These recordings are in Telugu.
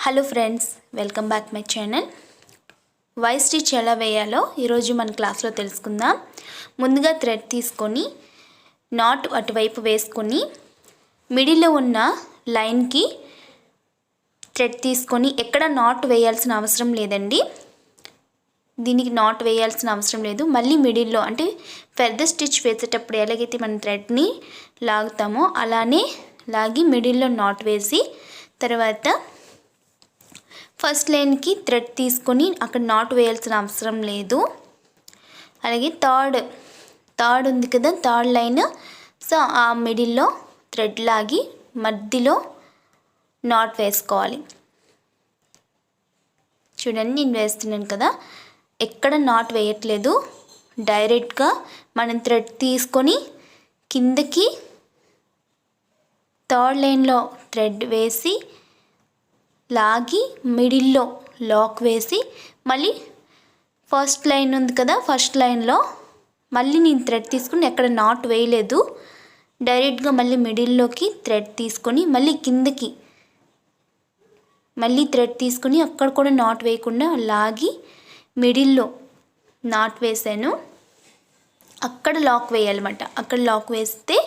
Hello friends, welcome back my channel. Stitch ఎలా వేయాలో ఈరోజు మన క్లాస్లో తెలుసుకుందాం. ముందుగా థ్రెడ్ తీసుకొని నాట్ అటువైపు వేసుకొని మిడిల్లో ఉన్న లైన్కి థ్రెడ్ తీసుకొని ఎక్కడ నాట్ వేయాల్సిన అవసరం లేదండి. దీనికి నాట్ వేయాల్సిన అవసరం లేదు. మళ్ళీ మిడిల్లో అంటే ఫెర్దర్ స్టిచ్ వేసేటప్పుడు ఎలాగైతే మనం థ్రెడ్ని లాగుతామో అలానే లాగి మిడిల్లో నాట్ వేసి తర్వాత ఫస్ట్ లైన్కి థ్రెడ్ తీసుకొని అక్కడ నాట్ వేయాల్సిన అవసరం లేదు. అలాగే థర్డ్ ఉంది కదా, థర్డ్ లైన్. సో ఆ మిడిల్లో థ్రెడ్ లాగి మధ్యలో నాట్ వేసుకోవాలి. చూడండి, నేను వేస్తున్నాను కదా, ఎక్కడ నాట్ వేయట్లేదు. డైరెక్ట్గా మనం థ్రెడ్ తీసుకొని కిందకి థర్డ్ లైన్లో థ్రెడ్ వేసి లాగి మిడిల్లో లాక్ వేసి మళ్ళీ ఫస్ట్ లైన్ ఉంది కదా, ఫస్ట్ లైన్లో మళ్ళీ నేను థ్రెడ్ తీసుకుని ఎక్కడ నాట్ వేయలేదు. డైరెక్ట్గా మళ్ళీ మిడిల్లోకి థ్రెడ్ తీసుకొని మళ్ళీ కిందకి మళ్ళీ థ్రెడ్ తీసుకొని అక్కడ కూడా నాట్ వేయకుండా లాగి మిడిల్లో నాట్ వేసాను. అక్కడ లాక్ వేయాలన్నమాట. అక్కడ లాక్ వేస్తే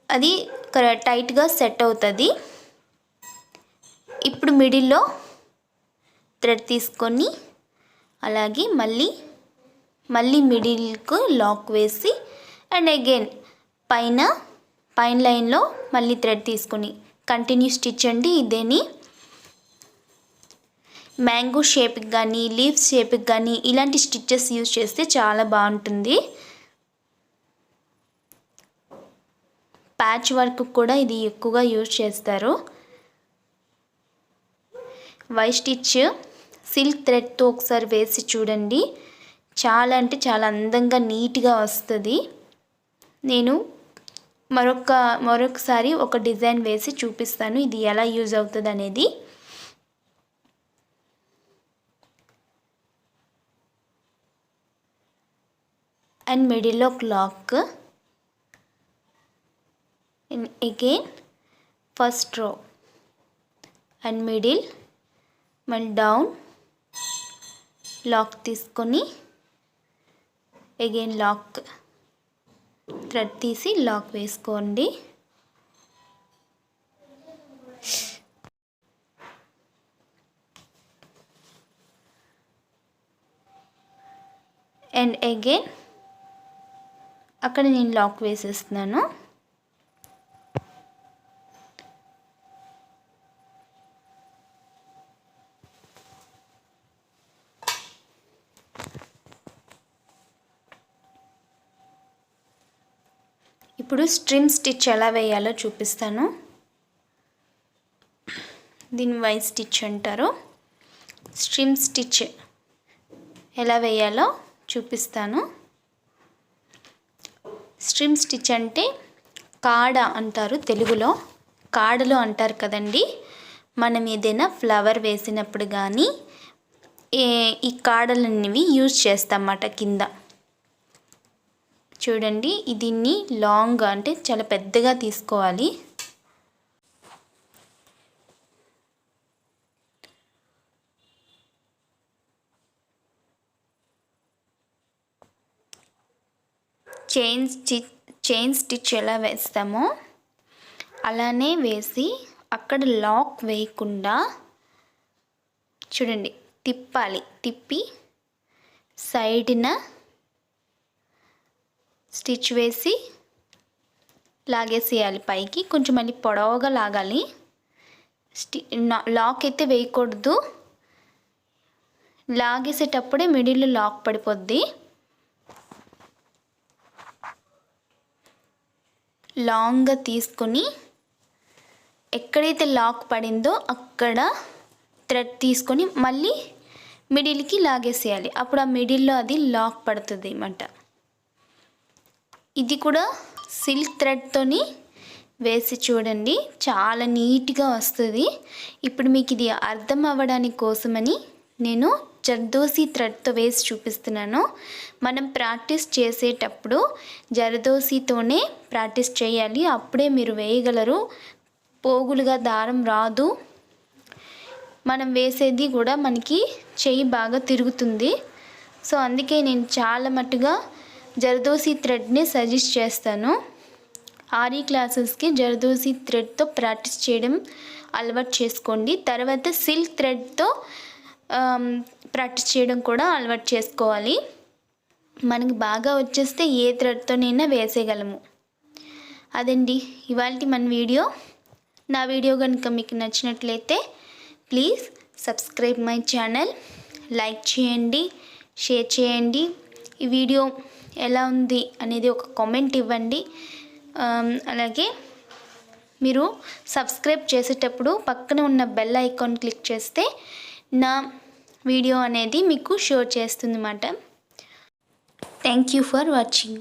అది టైట్గా సెట్ అవుతుంది. ఇప్పుడు మిడిల్లో థ్రెడ్ తీసుకొని అలాగే మళ్ళీ మిడిల్కు లాక్ వేసి అండ్ అగైన్ పైన లైన్లో మళ్ళీ థ్రెడ్ తీసుకొని కంటిన్యూ స్టిచ్ అండి. ఇదేని మ్యాంగో షేప్కి కానీ లీవ్స్ షేప్కి కానీ ఇలాంటి స్టిచ్చెస్ యూజ్ చేస్తే చాలా బాగుంటుంది. ప్యాచ్ వర్క్ కూడా ఇది ఎక్కువగా యూజ్ చేస్తారు. స్టిచ్ సిల్క్ థ్రెడ్తో ఒకసారి వేసి చూడండి, చాలా అంటే చాలా అందంగా నీట్గా వస్తుంది. నేను మరొకసారి ఒక డిజైన్ వేసి చూపిస్తాను ఇది ఎలా యూజ్ అవుతుంది అనేది. అండ్ మిడిల్లో lock and again first row and middle మళ్ళీ డౌన్ లాక్ తీసుకొని అగైన్ లాక్ థ్రెడ్ తీసి లాక్ వేసుకోండి. అండ్ అగైన్ అక్కడ నేను లాక్ వేసేస్తున్నాను. ఇప్పుడు స్ట్రిమ్ స్టిచ్ ఎలా వేయాలో చూపిస్తాను. దీన్ని స్టిచ్ అంటారు. స్ట్రిమ్ స్టిచ్ ఎలా వేయాలో చూపిస్తాను. స్ట్రిమ్ స్టిచ్ అంటే కాడ అంటారు తెలుగులో, కాడలో అంటారు కదండి. మనం ఏదైనా ఫ్లవర్ వేసినప్పుడు కానీ ఈ కాడలనేవి యూజ్ చేస్తామన్నమాట కింద. చూడండి, దీన్ని లాంగ్ అంటే చాలా పెద్దగా తీసుకోవాలి. చైన్ స్టిచ్ ఎలా వేస్తామో అలానే వేసి అక్కడ లాక్ వేయకుండా చూడండి తిప్పాలి. తిప్పి సైడ్న స్టిచ్ వేసి లాగేసేయాలి పైకి. కొంచెం మళ్ళీ పొడవుగా లాగాలి. లాక్ అయితే వేయకూడదు. లాగేసేటప్పుడే మిడిల్లో లాక్ పడిపోద్ది. లాంగ్గా తీసుకొని ఎక్కడైతే లాక్ పడిందో అక్కడ థ్రెడ్ తీసుకొని మళ్ళీ మిడిల్కి లాగేసేయాలి. అప్పుడు ఆ మిడిల్లో అది లాక్ పడుతుంది అన్నమాట. ఇది కూడా సిల్క్ థ్రెడ్తోని వేసి చూడండి, చాలా నీట్గా వస్తుంది. ఇప్పుడు మీకు ఇది అర్థం అవ్వడానికి కోసమని నేను జర్దోసి థ్రెడ్తో వేసి చూపిస్తున్నాను. మనం ప్రాక్టీస్ చేసేటప్పుడు జర్దోసితోనే ప్రాక్టీస్ చేయాలి, అప్పుడే మీరు వేయగలరు. పోగులుగా దారం రాదు. మనం వేసేది కూడా మనకి చెయ్యి బాగా తిరుగుతుంది. సో అందుకే నేను చాలా మట్టుగా జరదోసి థ్రెడ్ని సజెస్ట్ చేస్తాను. ఆరీ క్లాసెస్కి జరదోసి థ్రెడ్తో ప్రాక్టీస్ చేయడం అలవాటు చేసుకోండి. తర్వాత సిల్క్ థ్రెడ్తో ప్రాక్టీస్ చేయడం కూడా అలవాటు చేసుకోవాలి. మనకి బాగా వచ్చేస్తే ఏ థ్రెడ్తోనైనా వేసేయగలము. అదండి ఇవాల్టి మన వీడియో. నా వీడియో కనుక మీకు నచ్చినట్లయితే please subscribe my channel, like చేయండి, షేర్ చేయండి. ఈ వీడియో ఎలా ఉంది అనేది ఒక కామెంట్ ఇవ్వండి. అలాగే మీరు సబ్స్క్రైబ్ చేసేటప్పుడు పక్కన ఉన్న బెల్ ఐకాన్ క్లిక్ చేస్తే నా వీడియో అనేది మీకు షో చేస్తుంది అన్నమాట. Thank you for watching.